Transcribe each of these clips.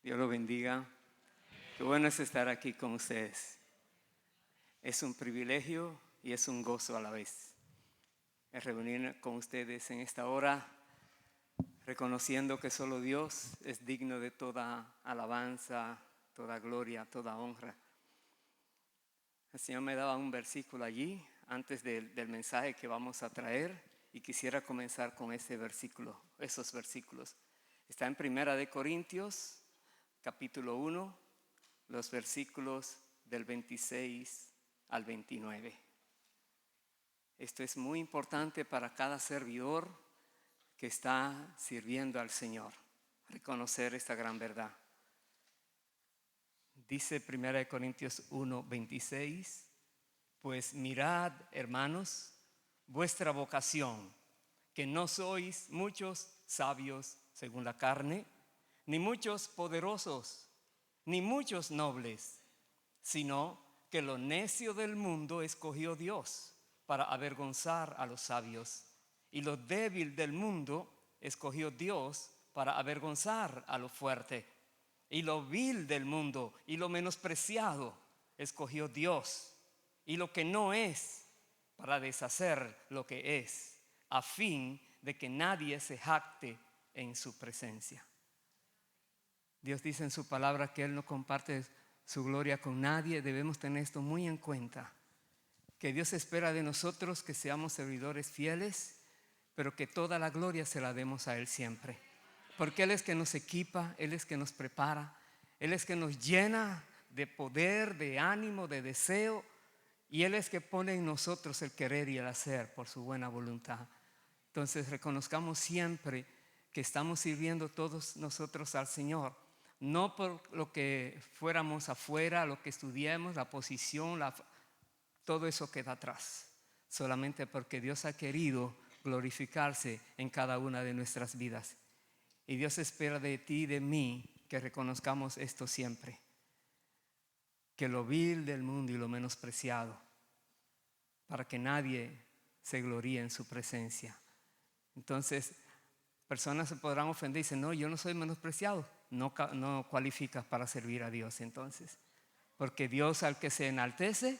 Dios lo bendiga. Qué bueno es estar aquí con ustedes. Es un privilegio y es un gozo a la vez. Es reunirme con ustedes en esta hora, reconociendo que solo Dios es digno de toda alabanza, toda gloria, toda honra. El Señor me daba un versículo allí antes del mensaje que vamos a traer y quisiera comenzar con ese versículo, esos versículos. Está en 1 Corintios, capítulo 1, los versículos del 26 al 29. Esto es muy importante para cada servidor que está sirviendo al Señor, reconocer esta gran verdad. Dice 1 Corintios 1, 26, pues mirad, hermanos, vuestra vocación, que no sois muchos sabios según la carne, ni muchos poderosos, ni muchos nobles, sino que lo necio del mundo escogió Dios para avergonzar a los sabios, y lo débil del mundo escogió Dios para avergonzar a lo fuerte, y lo vil del mundo y lo menospreciado escogió Dios, y lo que no es, para deshacer lo que es, a fin de que nadie se jacte en su presencia. Dios dice en su palabra que Él no comparte su gloria con nadie. Debemos tener esto muy en cuenta, que Dios espera de nosotros que seamos servidores fieles, pero que toda la gloria se la demos a Él siempre, porque Él es que nos equipa, Él es que nos prepara, Él es que nos llena de poder, de ánimo, de deseo, y Él es que pone en nosotros el querer y el hacer por su buena voluntad. Entonces reconozcamos siempre que estamos sirviendo todos nosotros al Señor, no por lo que fuéramos afuera, lo que estudiemos, la posición, todo eso queda atrás, solamente porque Dios ha querido glorificarse en cada una de nuestras vidas. Y Dios espera de ti y de mí que reconozcamos esto siempre, que lo vil del mundo y lo menospreciado, para que nadie se gloríe en su presencia. Entonces, personas se podrán ofender y dicen, no, yo no soy menospreciado. No cualificas para servir a Dios entonces, porque Dios al que se enaltece,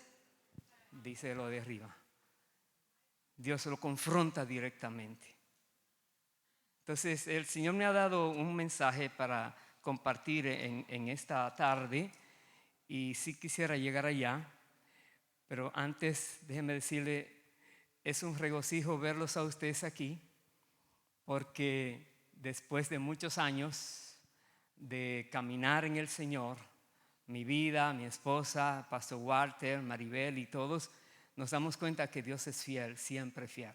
dice lo de arriba. Dios lo confronta directamente. Entonces, el Señor me ha dado un mensaje para compartir en esta tarde, y sí quisiera llegar allá, pero antes déjeme decirle, es un regocijo verlos a ustedes aquí, porque después de muchos años de caminar en el Señor, mi vida, mi esposa, Pastor Walter, Maribel y todos, nos damos cuenta que Dios es fiel, siempre fiel.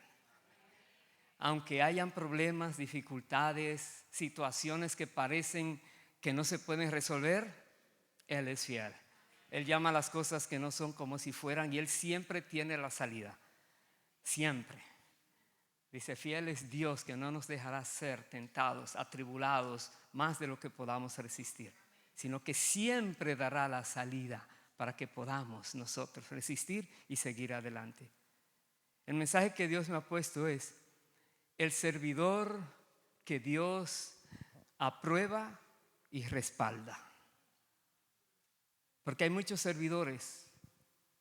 Aunque hayan problemas, dificultades, situaciones que parecen que no se pueden resolver, Él es fiel. Él llama a las cosas que no son como si fueran, y Él siempre tiene la salida. Siempre. Dice, fiel es Dios, que no nos dejará ser tentados, atribulados, más de lo que podamos resistir, sino que siempre dará la salida para que podamos nosotros resistir y seguir adelante. El mensaje que Dios me ha puesto es: el servidor que Dios aprueba y respalda. Porque hay muchos servidores,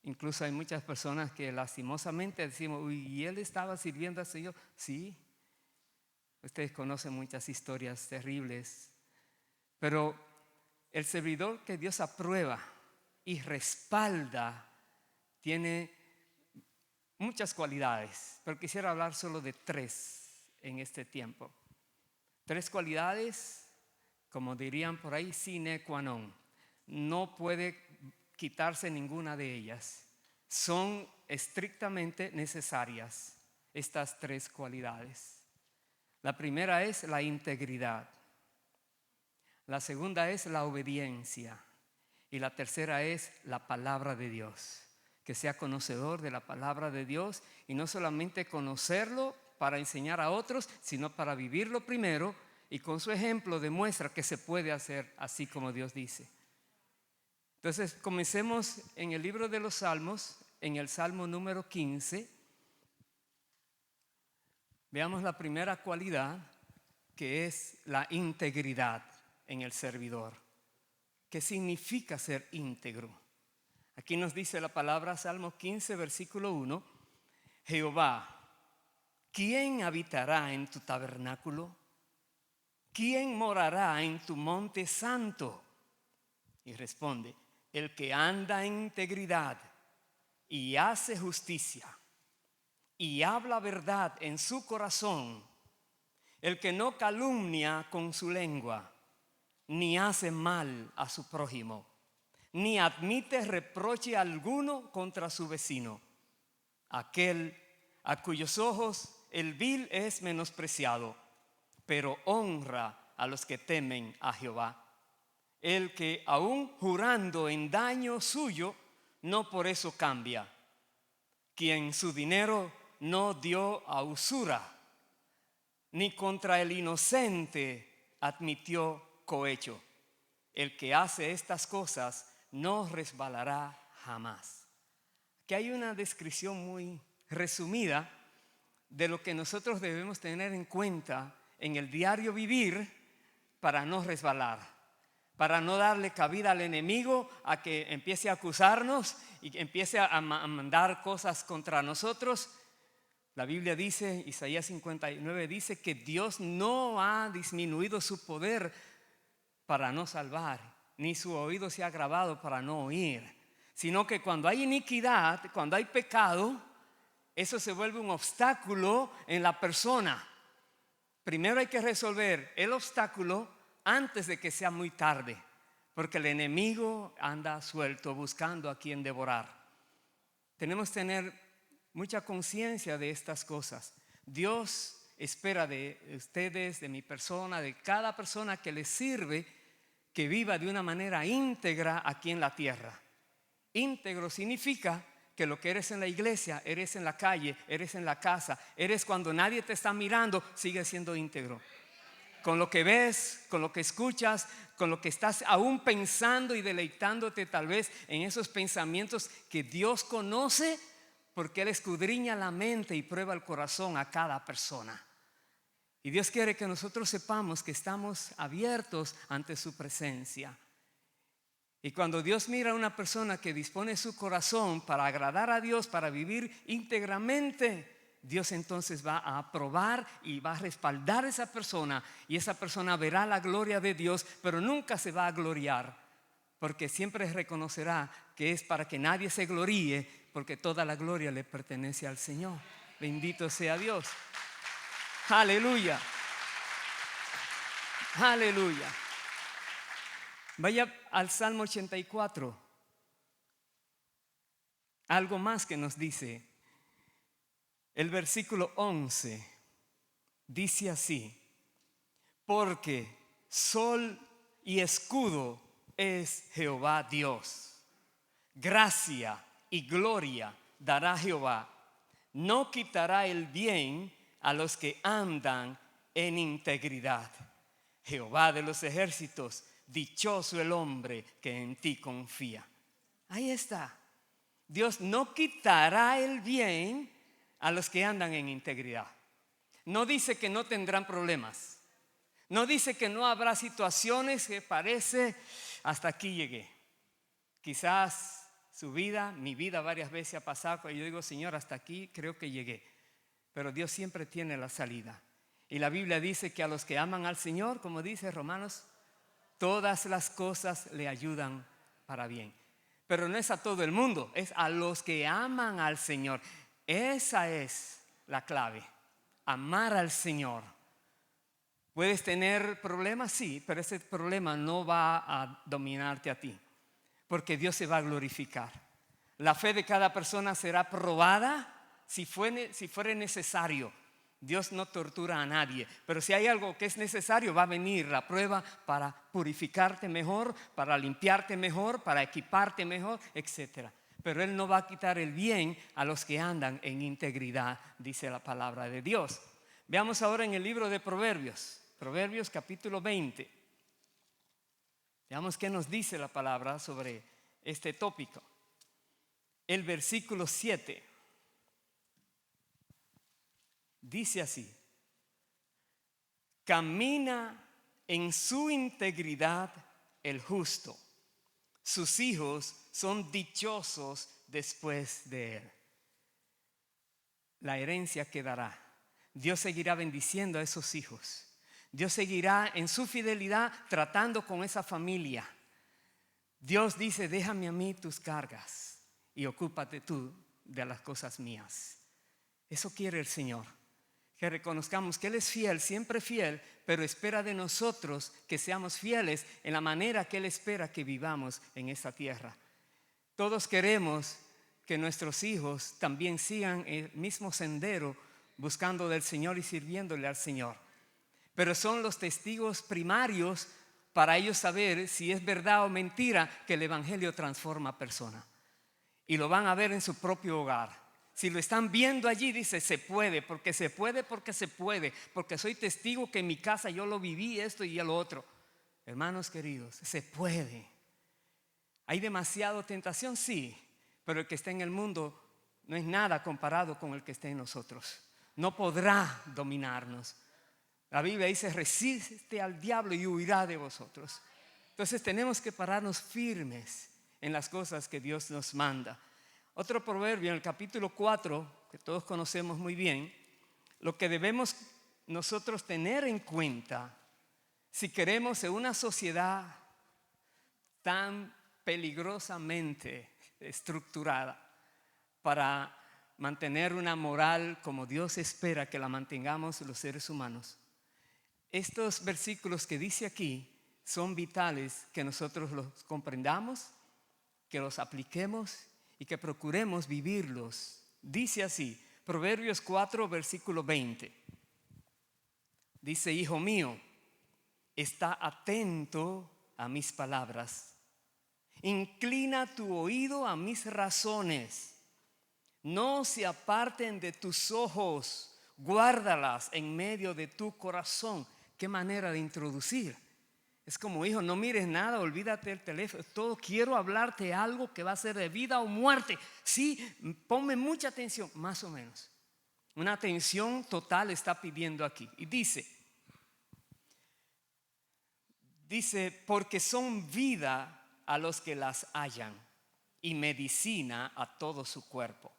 incluso hay muchas personas que lastimosamente decimos, uy, ¿y él estaba sirviendo al Señor? Sí, ustedes conocen muchas historias terribles, pero el servidor que Dios aprueba y respalda tiene muchas cualidades, pero quisiera hablar solo de 3 en este tiempo. 3 cualidades, como dirían por ahí, sine qua non. No puede quitarse ninguna de ellas. Son estrictamente necesarias estas 3 cualidades. La primera es la integridad. La segunda es la obediencia. Y la tercera es la palabra de Dios. Que sea conocedor de la palabra de Dios, y no solamente conocerlo para enseñar a otros, sino para vivirlo primero, y con su ejemplo demuestra que se puede hacer así como Dios dice. Entonces comencemos en el libro de los Salmos, en el Salmo número 15. Veamos la primera cualidad, que es la integridad en el servidor. ¿qué significa ser íntegro? Aquí nos dice la palabra, Salmo 15, versículo 1, Jehová, ¿quién habitará en tu tabernáculo? ¿Quién morará en tu monte santo? Y responde, el que anda en integridad y hace justicia y habla verdad en su corazón, el que no calumnia con su lengua, ni hace mal a su prójimo, ni admite reproche alguno contra su vecino, aquel a cuyos ojos el vil es menospreciado, pero honra a los que temen a Jehová. El que aún jurando en daño suyo, no por eso cambia. Quien su dinero no dio a usura, ni contra el inocente admitió cohecho. El que hace estas cosas no resbalará jamás. Aquí hay una descripción muy resumida de lo que nosotros debemos tener en cuenta en el diario vivir para no resbalar, para no darle cabida al enemigo a que empiece a acusarnos y que empiece a mandar cosas contra nosotros. La Biblia dice, Isaías 59 dice que Dios no ha disminuido su poder para no salvar, ni su oído se ha agravado para no oír, sino que cuando hay iniquidad, cuando hay pecado, eso se vuelve un obstáculo en la persona. Primero hay que resolver el obstáculo antes de que sea muy tarde, porque el enemigo anda suelto buscando a quien devorar. Tenemos que tener mucha conciencia de estas cosas. Dios espera de ustedes, de mi persona, de cada persona que le sirve, que viva de una manera íntegra aquí en la tierra. Íntegro significa que lo que eres en la iglesia, eres en la calle, eres en la casa, eres cuando nadie te está mirando, sigue siendo íntegro. Con lo que ves, con lo que escuchas, con lo que estás aún pensando y deleitándote tal vez en esos pensamientos que Dios conoce, porque Él escudriña la mente y prueba el corazón a cada persona. Y Dios quiere que nosotros sepamos que estamos abiertos ante su presencia. Y cuando Dios mira a una persona que dispone su corazón para agradar a Dios, para vivir íntegramente, Dios entonces va a aprobar y va a respaldar a esa persona, y esa persona verá la gloria de Dios, pero nunca se va a gloriar, porque siempre reconocerá que es para que nadie se gloríe, porque toda la gloria le pertenece al Señor. Bendito sea Dios. Aleluya. Aleluya. Vaya al Salmo 84. Algo más que nos dice. El versículo 11 dice así: porque sol y escudo es Jehová Dios. Gracia y gloria dará Jehová. No quitará el bien a los que andan en integridad. Jehová de los ejércitos, dichoso el hombre que en ti confía. Ahí está. Dios no quitará el bien a los que andan en integridad. No dice que no tendrán problemas. No dice que no habrá situaciones que parece hasta aquí llegué. Quizás su vida, mi vida varias veces ha pasado y yo digo, Señor, hasta aquí creo que llegué. Pero Dios siempre tiene la salida. Y la Biblia dice que a los que aman al Señor, como dice Romanos, todas las cosas le ayudan para bien. Pero no es a todo el mundo, es a los que aman al Señor. Esa es la clave, amar al Señor. ¿Puedes tener problemas? Sí, pero ese problema no va a dominarte a ti, porque Dios se va a glorificar. La fe de cada persona será probada si fuera necesario. Dios no tortura a nadie, pero si hay algo que es necesario, va a venir la prueba para purificarte mejor, para limpiarte mejor, para equiparte mejor, etc. Pero Él no va a quitar el bien a los que andan en integridad, dice la palabra de Dios. Veamos ahora en el libro de Proverbios, Proverbios capítulo 20. Veamos qué nos dice la palabra sobre este tópico. El versículo 7 dice así: camina en su integridad el justo, Sus hijos son dichosos después de él. La herencia quedará. Dios seguirá bendiciendo a esos hijos. Dios seguirá en su fidelidad tratando con esa familia. Dios dice, déjame a mí tus cargas y ocúpate tú de las cosas mías. Eso quiere el Señor. Que reconozcamos que Él es fiel, siempre fiel, pero espera de nosotros que seamos fieles en la manera que Él espera que vivamos en esta tierra. Todos queremos que nuestros hijos también sigan el mismo sendero, buscando del Señor y sirviéndole al Señor. Pero son los testigos primarios para ellos saber si es verdad o mentira que el Evangelio transforma a personas. Y lo van a ver en su propio hogar. Si lo están viendo allí, dice, se puede, porque se puede, porque se puede, porque soy testigo que en mi casa yo lo viví, esto y lo otro. Hermanos queridos, se puede. ¿Hay demasiada tentación? Sí, pero el que está en el mundo no es nada comparado con el que está en nosotros. No podrá dominarnos. La Biblia dice, resiste al diablo y huirá de vosotros. Entonces tenemos que pararnos firmes en las cosas que Dios nos manda. Otro proverbio en el capítulo 4, que todos conocemos muy bien, lo que debemos nosotros tener en cuenta si queremos en una sociedad tan peligrosamente estructurada para mantener una moral como Dios espera que la mantengamos los seres humanos. Estos versículos que dice aquí son vitales que nosotros los comprendamos, que los apliquemos y que procuremos vivirlos. Dice así, Proverbios 4, versículo 20. Dice, hijo mío, está atento a mis palabras. Inclina tu oído a mis razones. No se aparten de tus ojos, guárdalas en medio de tu corazón. Qué manera de introducir. Es como, hijo, no mires nada, olvídate del teléfono. Todo, quiero hablarte algo que va a ser de vida o muerte. Sí, ponme mucha atención, más o menos. Una atención total está pidiendo aquí. Y dice, porque son vida a los que las hallan y medicina a todo su cuerpo.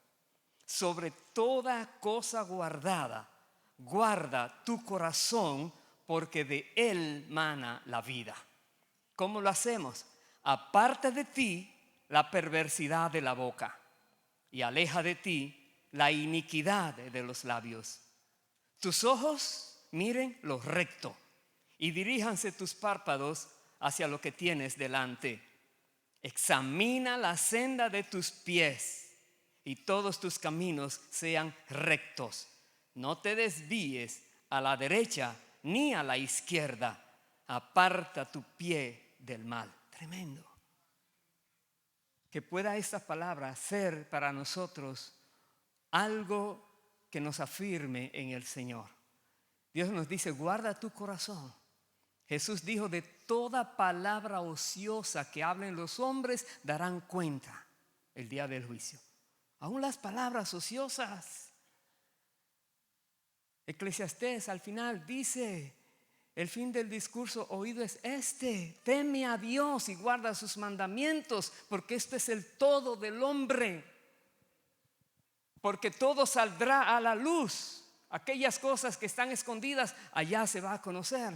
Sobre toda cosa guardada, guarda tu corazón, porque de él mana la vida. ¿Cómo lo hacemos? Aparta de ti la perversidad de la boca y aleja de ti la iniquidad de los labios. Tus ojos miren lo recto y diríjanse tus párpados hacia lo que tienes delante. Examina la senda de tus pies y todos tus caminos sean rectos. No te desvíes a la derecha ni a la izquierda. Aparta tu pie del mal. Tremendo. Que pueda esta palabra ser para nosotros algo que nos afirme en el Señor. Dios nos dice, guarda tu corazón. Jesús dijo, de toda palabra ociosa que hablen los hombres darán cuenta el día del juicio. Aún las palabras ociosas. Eclesiastés al final dice, el fin del discurso oído es este: teme a Dios y guarda sus mandamientos, porque este es el todo del hombre. Porque todo saldrá a la luz. Aquellas cosas que están escondidas, allá se va a conocer.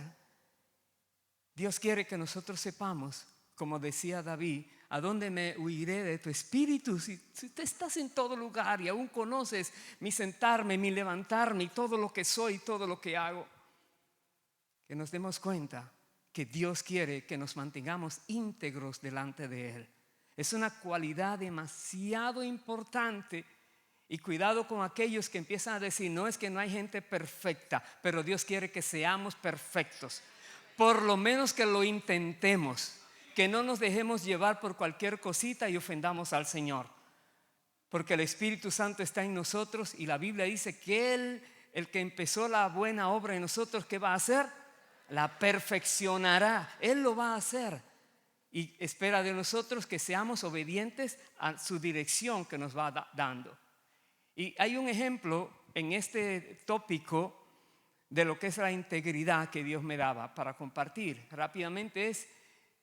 Dios quiere que nosotros sepamos, como decía David, ¿a dónde me huiré de tu espíritu? Si tú estás en todo lugar y aún conoces mi sentarme, mi levantarme y todo lo que soy, todo lo que hago. Que nos demos cuenta que Dios quiere que nos mantengamos íntegros delante de Él. Es una cualidad demasiado importante. Y cuidado con aquellos que empiezan a decir, no, es que no hay gente perfecta, pero Dios quiere que seamos perfectos. Por lo menos que lo intentemos, que no nos dejemos llevar por cualquier cosita y ofendamos al Señor. Porque el Espíritu Santo está en nosotros y la Biblia dice que Él, el que empezó la buena obra en nosotros, ¿qué va a hacer? La perfeccionará. Él lo va a hacer. Y espera de nosotros que seamos obedientes a su dirección que nos va dando. Y hay un ejemplo en este tópico de lo que es la integridad que Dios me daba para compartir rápidamente. Es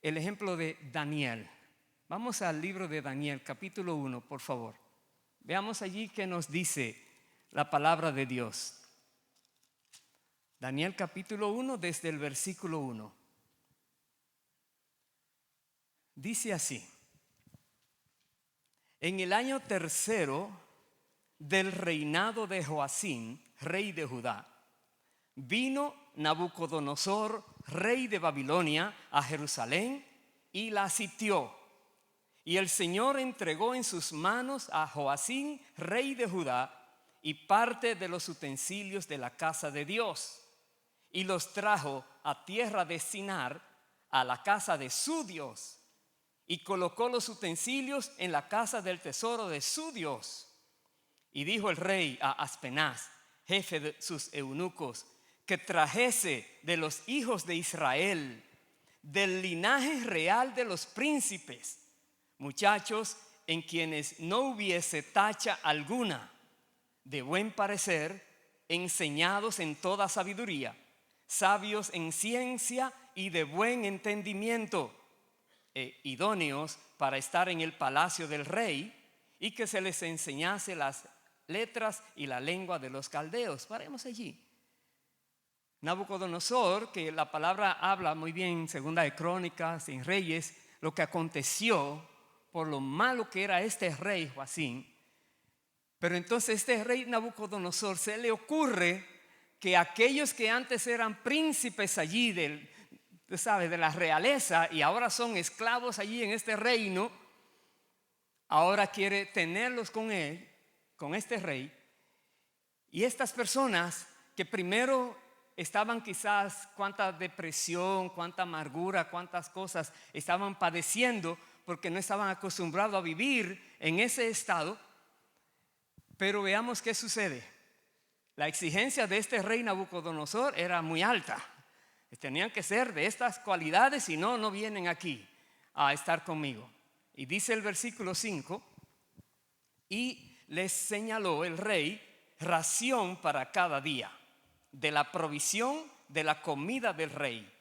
el ejemplo de Daniel. Vamos al libro de Daniel, capítulo 1, por favor. Veamos allí qué nos dice la palabra de Dios. Daniel capítulo 1, desde el versículo 1. Dice así: en el año tercero del reinado de Joacim, rey de Judá, vino Nabucodonosor, rey de Babilonia, a Jerusalén y la sitió. Y el Señor entregó en sus manos a Joacim, rey de Judá, y parte de los utensilios de la casa de Dios, y los trajo a tierra de Sinar, a la casa de su Dios, y colocó los utensilios en la casa del tesoro de su Dios. Y dijo el rey a Aspenaz, jefe de sus eunucos, que trajese de los hijos de Israel, del linaje real de los príncipes, muchachos en quienes no hubiese tacha alguna, de buen parecer, enseñados en toda sabiduría, sabios en ciencia y de buen entendimiento, idóneos para estar en el palacio del rey, y que se les enseñase las letras y la lengua de los caldeos. Paremos allí. Nabucodonosor, que la palabra habla muy bien en Segunda de Crónicas, en Reyes, lo que aconteció por lo malo que era este rey Joacim. Pero entonces este rey Nabucodonosor se le ocurre que aquellos que antes eran príncipes allí de la realeza y ahora son esclavos allí en este reino, ahora quiere tenerlos con él, con este rey. Y estas personas que primero estaban quizás cuánta depresión, cuánta amargura, cuántas cosas estaban padeciendo porque no estaban acostumbrados a vivir en ese estado. Pero veamos qué sucede. La exigencia de este rey Nabucodonosor era muy alta. Tenían que ser de estas cualidades, si no, no vienen aquí a estar conmigo. Y dice el versículo 5, y les señaló el rey ración para cada día, de la provisión de la comida del rey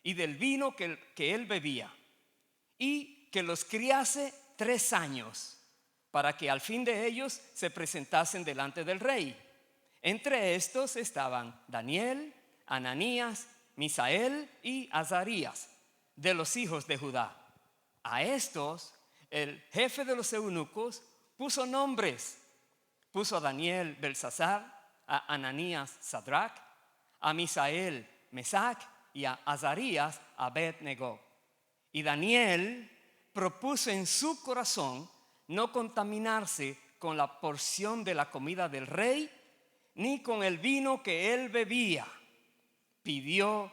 y del vino que él bebía, y que los criase 3 años, para que al fin de ellos se presentasen delante del rey. Entre estos estaban Daniel, Ananías, Misael y Azarías, de los hijos de Judá. A estos el jefe de los eunucos puso nombres. Puso a Daniel Belsasar, a Ananías Sadrach, a Misael Mesac y a Azarías Abed-Nego. Y Daniel propuso en su corazón no contaminarse con la porción de la comida del rey, ni con el vino que él bebía. Pidió,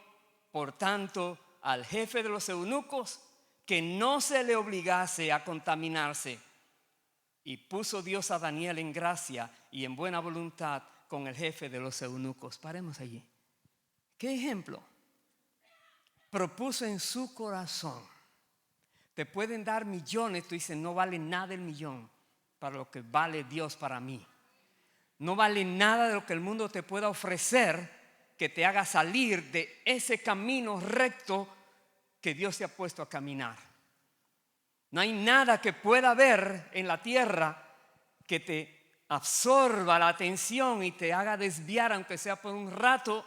por tanto, al jefe de los eunucos que no se le obligase a contaminarse. Y puso Dios a Daniel en gracia y en buena voluntad con el jefe de los eunucos. Paremos allí. ¿Qué ejemplo? Propuso en su corazón. Te pueden dar millones, tú dices, no vale nada el millón para lo que vale Dios para mí. No vale nada de lo que el mundo te pueda ofrecer que te haga salir de ese camino recto que Dios te ha puesto a caminar. No hay nada que pueda haber en la tierra que te absorba la atención y te haga desviar, aunque sea por un rato,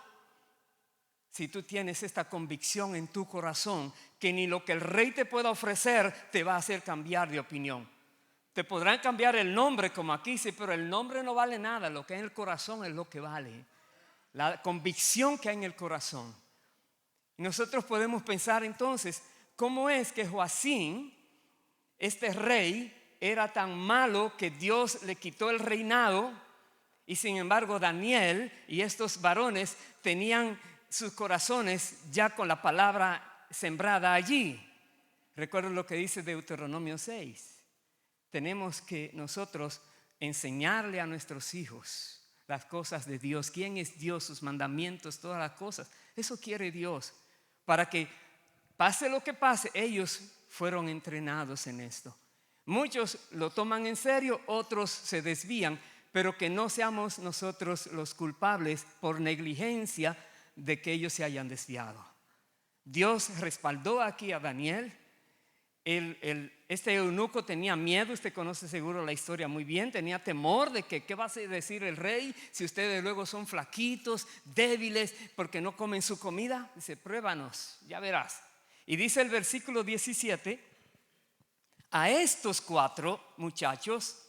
si tú tienes esta convicción en tu corazón que ni lo que el rey te pueda ofrecer te va a hacer cambiar de opinión. Te podrán cambiar el nombre como aquí, sí, pero el nombre no vale nada. Lo que hay en el corazón es lo que vale. La convicción que hay en el corazón. Y nosotros podemos pensar entonces, ¿cómo es que Joacim, este rey, era tan malo que Dios le quitó el reinado? Y sin embargo Daniel y estos varones tenían sus corazones ya con la palabra sembrada allí. Recuerden lo que dice Deuteronomio 6. Tenemos que nosotros enseñarle a nuestros hijos las cosas de Dios, quién es Dios, sus mandamientos, todas las cosas. Eso quiere Dios, para que pase lo que pase, ellos fueron entrenados en esto. Muchos lo toman en serio, otros se desvían, pero que no seamos nosotros los culpables por negligencia de que ellos se hayan desviado. Dios respaldó aquí a Daniel este eunuco tenía miedo. Usted conoce seguro la historia muy bien. Tenía temor de que qué va a decir el rey si ustedes luego son flaquitos, débiles, porque no comen su comida. Dice, pruébanos, ya verás. Y dice el versículo 17: a estos 4 muchachos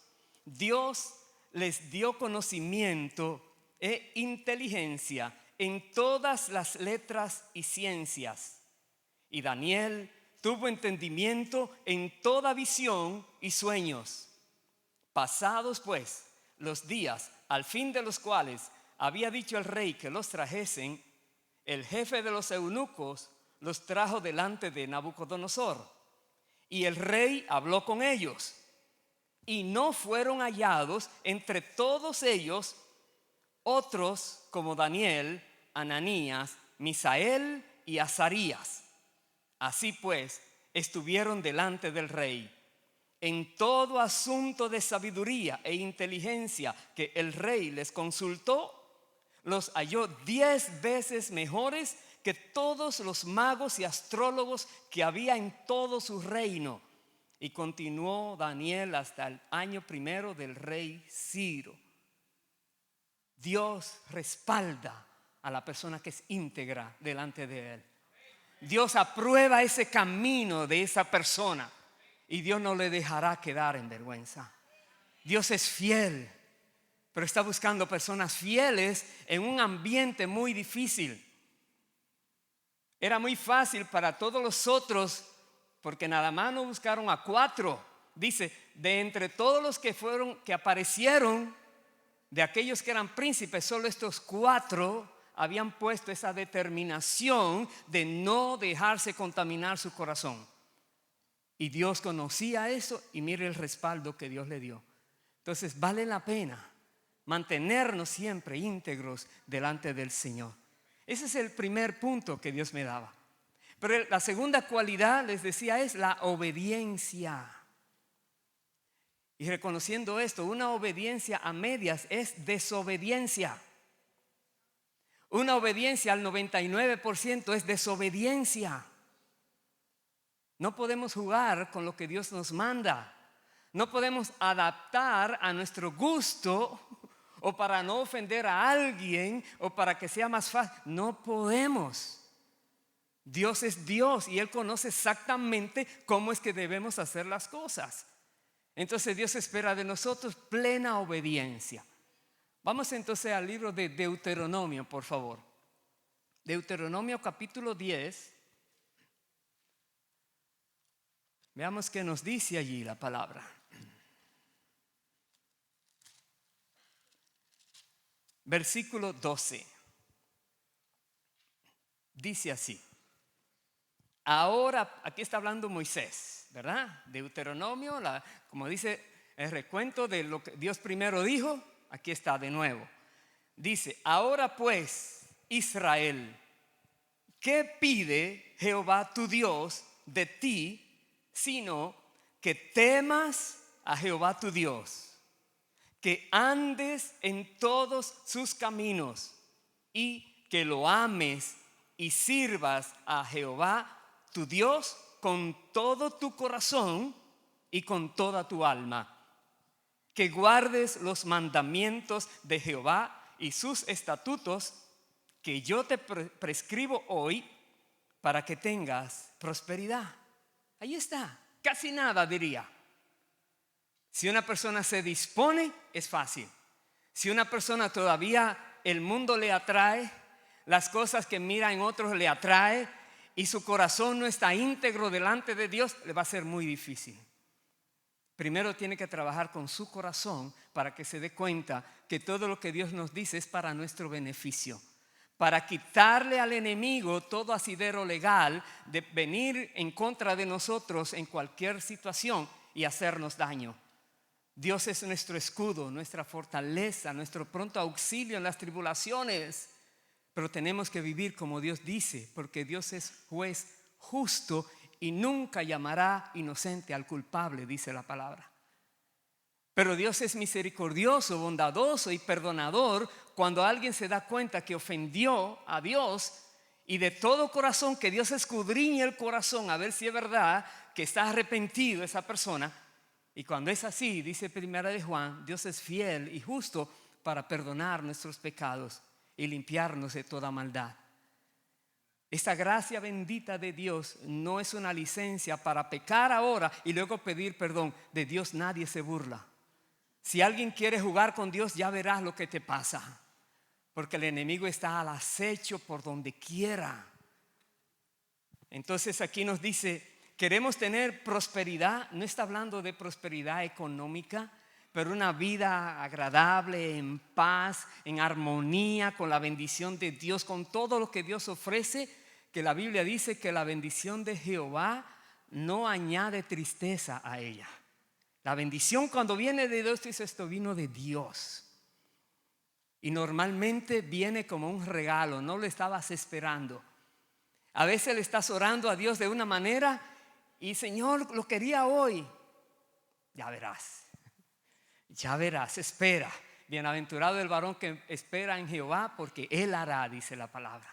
Dios les dio conocimiento e inteligencia en todas las letras y ciencias. Y Daniel tuvo entendimiento en toda visión y sueños. Pasados pues los días, al fin de los cuales había dicho el rey que los trajesen, el jefe de los eunucos los trajo delante de Nabucodonosor. Y el rey habló con ellos, y no fueron hallados entre todos ellos otros como Daniel, Ananías, Misael y Azarías. Así pues, estuvieron delante del rey. En todo asunto de sabiduría e inteligencia que el rey les consultó, los halló 10 veces mejores que todos los magos y astrólogos que había en todo su reino. Y continuó Daniel hasta el año 1 del rey Ciro. Dios respalda a la persona que es íntegra delante de él. Dios aprueba ese camino de esa persona y Dios no le dejará quedar en vergüenza. Dios es fiel, pero está buscando personas fieles en un ambiente muy difícil. Era muy fácil para todos los otros, porque nada más no buscaron a 4. Dice, de entre todos los que aparecieron, de aquellos que eran príncipes, solo estos 4 habían puesto esa determinación de no dejarse contaminar su corazón. Y Dios conocía eso, y mire el respaldo que Dios le dio. Entonces vale la pena mantenernos siempre íntegros delante del Señor. Ese es el primer punto que Dios me daba. Pero la segunda cualidad, les decía, es la obediencia. Y reconociendo esto, una obediencia a medias es desobediencia. Una obediencia al 99% es desobediencia. No podemos jugar con lo que Dios nos manda. No podemos adaptar a nuestro gusto o para no ofender a alguien o para que sea más fácil. No podemos. Dios es Dios y Él conoce exactamente cómo es que debemos hacer las cosas. Entonces Dios espera de nosotros plena obediencia. Vamos entonces al libro de Deuteronomio, por favor. Deuteronomio capítulo 10. Veamos qué nos dice allí la palabra. Versículo 12. Dice así. Ahora, aquí está hablando Moisés, ¿verdad? Deuteronomio, como dice el recuento de lo que Dios primero dijo, aquí está de nuevo. Dice, ahora pues, Israel, ¿qué pide Jehová tu Dios de ti, sino que temas a Jehová tu Dios, que andes en todos sus caminos y que lo ames y sirvas a Jehová tu Dios con todo tu corazón y con toda tu alma, que guardes los mandamientos de Jehová y sus estatutos que yo te prescribo hoy para que tengas prosperidad. Ahí está, casi nada diría. Si una persona se dispone, es fácil. Si una persona todavía el mundo le atrae, las cosas que mira en otros le atrae y su corazón no está íntegro delante de Dios, le va a ser muy difícil. Primero tiene que trabajar con su corazón para que se dé cuenta que todo lo que Dios nos dice es para nuestro beneficio, para quitarle al enemigo todo asidero legal de venir en contra de nosotros en cualquier situación y hacernos daño. Dios es nuestro escudo, nuestra fortaleza, nuestro pronto auxilio en las tribulaciones. Pero tenemos que vivir como Dios dice, porque Dios es juez justo y nunca llamará inocente al culpable, dice la palabra. Pero Dios es misericordioso, bondadoso y perdonador cuando alguien se da cuenta que ofendió a Dios y de todo corazón que Dios escudriñe el corazón a ver si es verdad que está arrepentido esa persona. Y cuando es así, dice Primera de Juan, Dios es fiel y justo para perdonar nuestros pecados y limpiarnos de toda maldad. Esta gracia bendita de Dios no es una licencia para pecar ahora y luego pedir perdón. De Dios nadie se burla. Si alguien quiere jugar con Dios, ya verás lo que te pasa. Porque el enemigo está al acecho por donde quiera. Entonces aquí nos dice, queremos tener prosperidad. No está hablando de prosperidad económica, pero una vida agradable, en paz, en armonía con la bendición de Dios, con todo lo que Dios ofrece, que la Biblia dice que la bendición de Jehová no añade tristeza a ella. La bendición cuando viene de Dios, dice, esto vino de Dios. Y normalmente viene como un regalo, no lo estabas esperando. A veces le estás orando a Dios de una manera y Señor, lo quería hoy. Ya verás, espera. Bienaventurado el varón que espera en Jehová, porque Él hará, dice la palabra.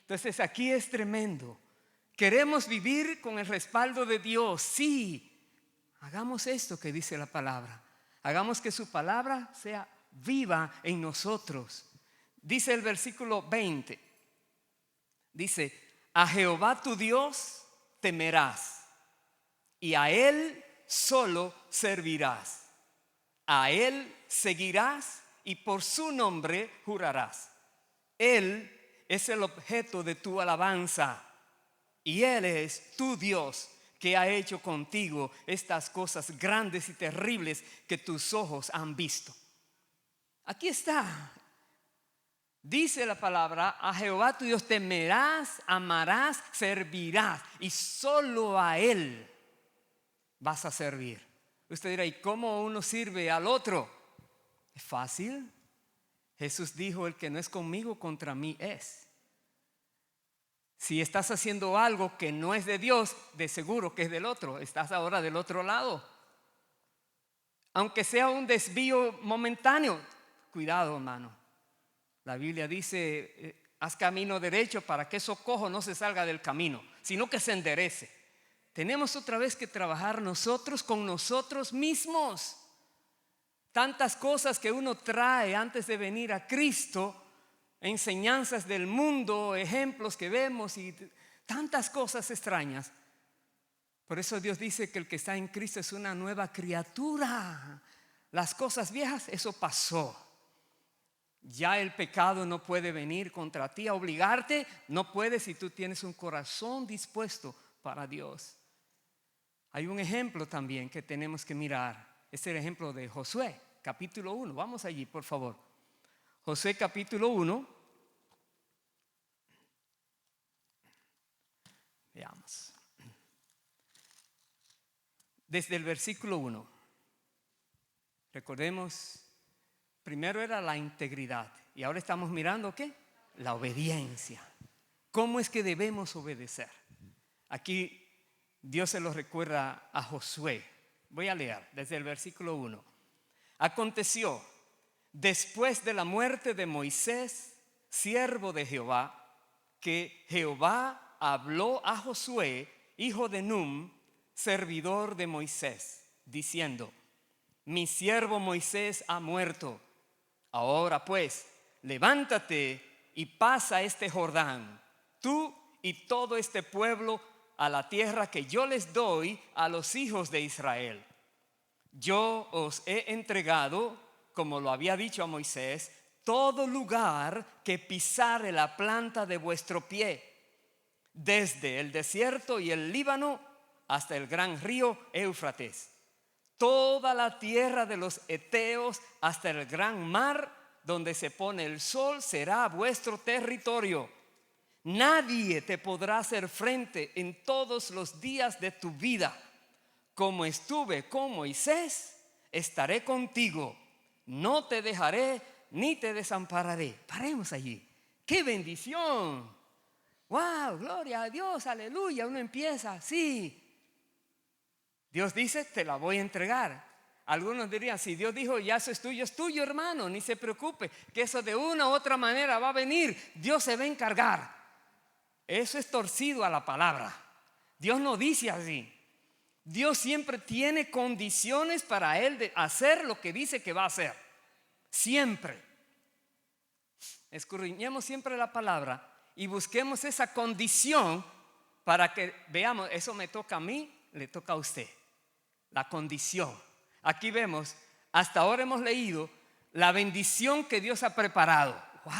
Entonces aquí es tremendo. Queremos vivir con el respaldo de Dios. Sí, hagamos esto que dice la palabra. Hagamos que su palabra sea viva en nosotros. Dice el versículo 20. Dice, a Jehová tu Dios temerás y a Él solo servirás. A Él seguirás y por su nombre jurarás. Él es el objeto de tu alabanza y Él es tu Dios que ha hecho contigo estas cosas grandes y terribles que tus ojos han visto. Aquí está. Dice la palabra, a Jehová tu Dios temerás, amarás, servirás y solo a Él vas a servir. Usted dirá, ¿y cómo uno sirve al otro? Es fácil. Jesús dijo, el que no es conmigo, contra mí es. Si estás haciendo algo que no es de Dios, de seguro que es del otro. Estás ahora del otro lado. Aunque sea un desvío momentáneo, cuidado, hermano. La Biblia dice, haz camino derecho para que eso cojo no se salga del camino, sino que se enderece. Tenemos otra vez que trabajar nosotros con nosotros mismos. Tantas cosas que uno trae antes de venir a Cristo, enseñanzas del mundo, ejemplos que vemos y tantas cosas extrañas. Por eso Dios dice que el que está en Cristo es una nueva criatura. Las cosas viejas, eso pasó. Ya el pecado no puede venir contra ti a obligarte. No puede si tú tienes un corazón dispuesto para Dios. Hay un ejemplo también que tenemos que mirar. Es el ejemplo de Josué, capítulo 1. Vamos allí, por favor. Josué, capítulo 1. Veamos. Desde el versículo 1. Recordemos, primero era la integridad y ahora estamos mirando ¿qué? La obediencia. ¿Cómo es que debemos obedecer? Aquí Dios se lo recuerda a Josué. Voy a leer desde el versículo 1. Aconteció, después de la muerte de Moisés, siervo de Jehová, que Jehová habló a Josué, hijo de Num, servidor de Moisés, diciendo: mi siervo Moisés ha muerto. Ahora pues, levántate y pasa este Jordán, tú y todo este pueblo, a la tierra que yo les doy a los hijos de Israel. Yo os he entregado, como lo había dicho a Moisés, todo lugar que pisare la planta de vuestro pie, desde el desierto y el Líbano hasta el gran río Éufrates, toda la tierra de los heteos hasta el gran mar, donde se pone el sol, será vuestro territorio. Nadie te podrá hacer frente en todos los días de tu vida. Como estuve con Moisés, estaré contigo. No te dejaré ni te desampararé. Paremos allí. ¡Qué bendición! ¡Wow! Gloria a Dios, aleluya. Uno empieza así. Dios dice, te la voy a entregar. Algunos dirían, si Dios dijo, ya eso es tuyo, hermano. Ni se preocupe, que eso de una u otra manera va a venir. Dios se va a encargar. Eso es torcido a la palabra. Dios no dice así. Dios siempre tiene condiciones para Él de hacer lo que dice que va a hacer. Siempre. Escudriñemos siempre la palabra y busquemos esa condición para que veamos, eso me toca a mí, le toca a usted. La condición. Aquí vemos, hasta ahora hemos leído la bendición que Dios ha preparado. ¡Wow!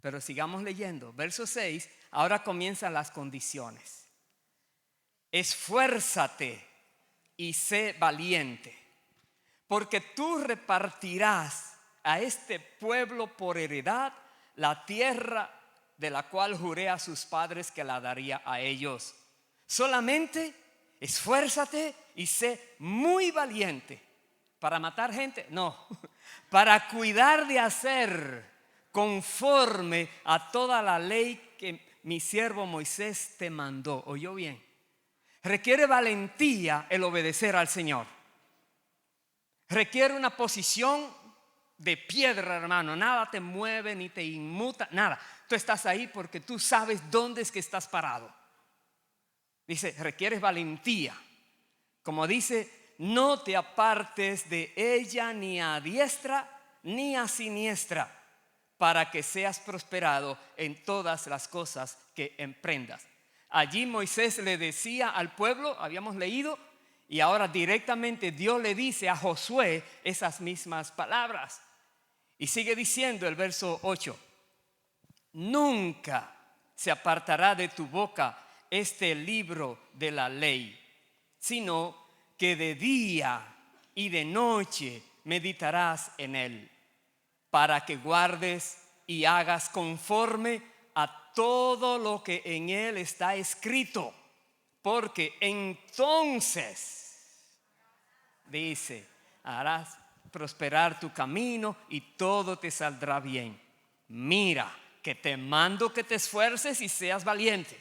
Pero sigamos leyendo. Verso 6, ahora comienzan las condiciones. Esfuérzate y sé valiente, porque tú repartirás a este pueblo por heredad la tierra de la cual juré a sus padres que la daría a ellos. Solamente esfuérzate y sé muy valiente. ¿Para matar gente? No. Para cuidar de hacer conforme a toda la ley que mi siervo Moisés te mandó. ¿Oyó bien? Requiere valentía el obedecer al Señor. Requiere una posición de piedra, hermano. Nada te mueve ni te inmuta, nada. Tú estás ahí porque tú sabes dónde es que estás parado. Dice, requieres valentía. Como dice, no te apartes de ella ni a diestra ni a siniestra, para que seas prosperado en todas las cosas que emprendas. Allí Moisés le decía al pueblo, habíamos leído, y ahora directamente Dios le dice a Josué esas mismas palabras. Y sigue diciendo el verso 8: nunca se apartará de tu boca este libro de la ley, sino que de día y de noche meditarás en él, para que guardes y hagas conforme a todo lo que en él está escrito, porque entonces, dice, harás prosperar tu camino y todo te saldrá bien. Mira, que te mando que te esfuerces y seas valiente.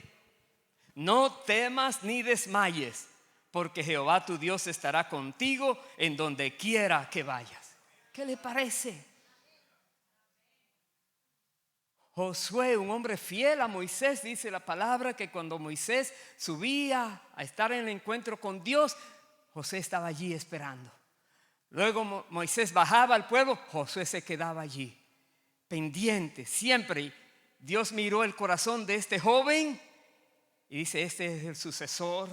No temas ni desmayes, porque Jehová tu Dios estará contigo en donde quiera que vayas. ¿Qué le parece? Josué, un hombre fiel a Moisés, dice la palabra que cuando Moisés subía a estar en el encuentro con Dios, Josué estaba allí esperando. Luego Moisés bajaba al pueblo, Josué se quedaba allí, pendiente, siempre. Dios miró el corazón de este joven y dice, este es el sucesor,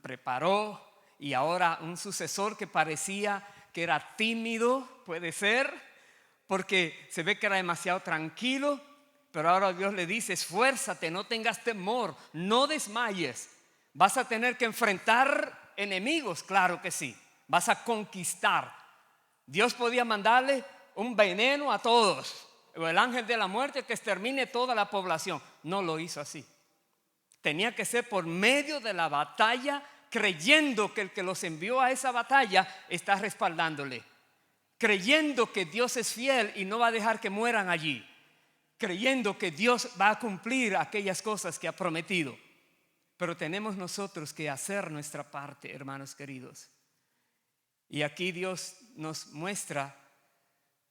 preparó, y ahora un sucesor que parecía que era tímido, puede ser, porque se ve que era demasiado tranquilo. Pero ahora Dios le dice, esfuérzate, no tengas temor, no desmayes. Vas a tener que enfrentar enemigos, claro que sí. Vas a conquistar. Dios podía mandarle un veneno a todos, o el ángel de la muerte que extermine toda la población. No lo hizo así. Tenía que ser por medio de la batalla, creyendo que el que los envió a esa batalla está respaldándole, creyendo que Dios es fiel y no va a dejar que mueran allí, creyendo que Dios va a cumplir aquellas cosas que ha prometido. Pero tenemos nosotros que hacer nuestra parte, hermanos queridos. Y aquí Dios nos muestra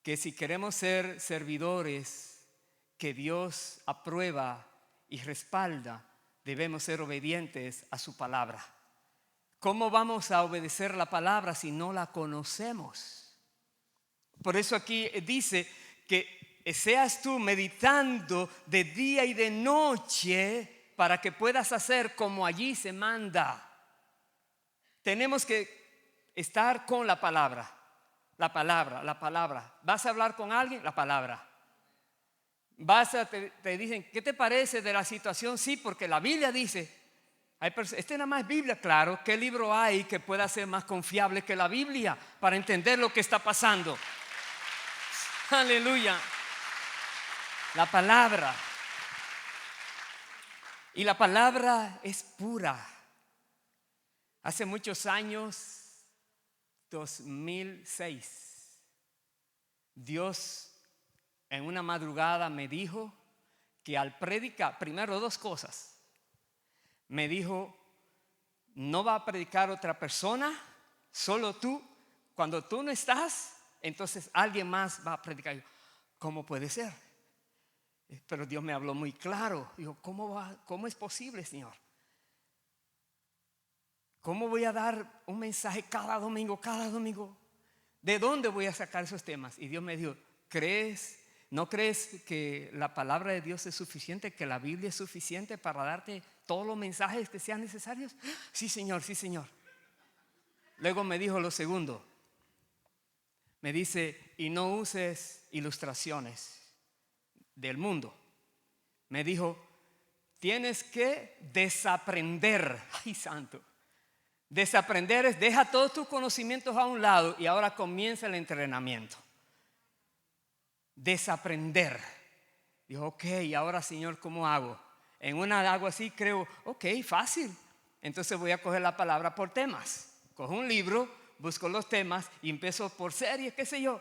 que si queremos ser servidores que Dios aprueba y respalda, debemos ser obedientes a su palabra. ¿Cómo vamos a obedecer la palabra si no la conocemos? Por eso aquí dice que seas tú meditando de día y de noche para que puedas hacer como allí se manda. Tenemos que estar con la palabra. La palabra, la palabra. ¿Vas a hablar con alguien? La palabra. Te dicen, ¿qué te parece de la situación? Sí, porque la Biblia dice. Este nada más es Biblia, claro. ¿Qué libro hay que pueda ser más confiable que la Biblia para entender lo que está pasando? Aleluya. La palabra. Y la palabra es pura. Hace muchos años, 2006, Dios en una madrugada me dijo que al predicar, primero dos cosas. Me dijo, no va a predicar otra persona, solo tú. Cuando tú no estás, entonces alguien más va a predicar. Yo, ¿cómo puede ser? Pero Dios me habló muy claro. Digo, ¿cómo es posible, Señor? ¿cómo voy a dar un mensaje cada domingo, cada domingo? ¿De dónde voy a sacar esos temas? Y Dios me dijo, ¿no crees que la palabra de Dios es suficiente, que la Biblia es suficiente para darte todos los mensajes que sean necesarios? Sí, Señor, sí, Señor. Luego me dijo lo segundo. Me dice, y no uses ilustraciones del mundo. Me dijo, tienes que desaprender. Ay, santo. Desaprender es, deja todos tus conocimientos a un lado y ahora comienza el entrenamiento. Desaprender. Dijo, ok, ahora, Señor, ¿cómo hago? En una hago así, creo, ok, fácil. Entonces voy a coger la palabra por temas. Cojo un libro, busco los temas y empiezo por series, qué sé yo.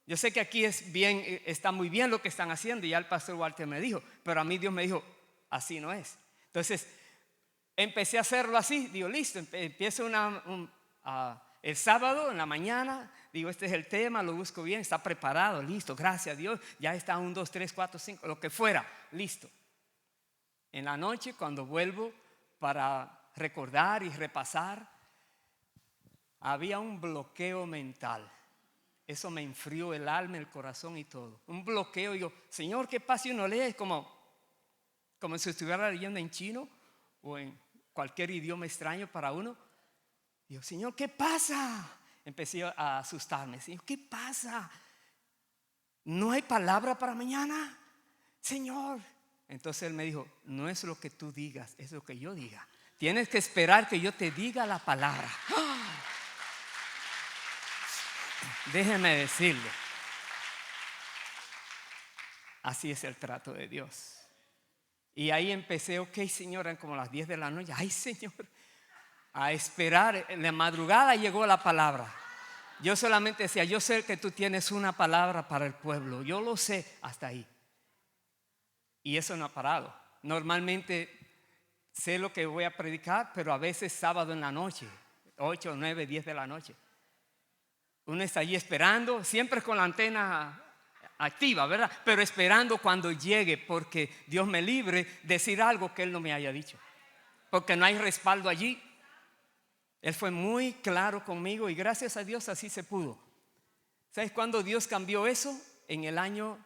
Yo sé que aquí está muy bien lo que están haciendo, y ya el pastor Walter me dijo, pero a mí Dios me dijo, así no es. Entonces empecé a hacerlo así. Digo, listo, empiezo el sábado en la mañana. Digo, este es el tema, lo busco bien, está preparado, listo, gracias a Dios. Ya está 1, 2, 3, 4, 5, lo que fuera, listo. En la noche, cuando vuelvo para recordar y repasar, había un bloqueo mental. Eso me enfrió el alma, el corazón y todo. Un bloqueo. Digo, Señor, ¿qué pasa? Y uno lee como si estuviera leyendo en chino o en cualquier idioma extraño para uno. Digo, Señor, ¿qué pasa? Empecé a asustarme. Señor, ¿qué pasa? ¿No hay palabra para mañana? Señor. Entonces Él me dijo, no es lo que tú digas, es lo que yo diga. Tienes que esperar que yo te diga la palabra. Déjeme decirle, así es el trato de Dios. Y ahí empecé, ok, Señor, eran como las 10 de la noche. Ay, Señor, a esperar. En la madrugada llegó la palabra. Yo solamente decía, yo sé que tú tienes una palabra para el pueblo. Yo lo sé hasta ahí. Y eso no ha parado. Normalmente sé lo que voy a predicar, pero a veces sábado en la noche, 8, 9, 10 de la noche. Uno está allí esperando, siempre con la antena activa, ¿verdad? Pero esperando cuando llegue, porque Dios me libre de decir algo que Él no me haya dicho, porque no hay respaldo allí. Él fue muy claro conmigo y gracias a Dios así se pudo. ¿Sabes cuándo Dios cambió eso? En el año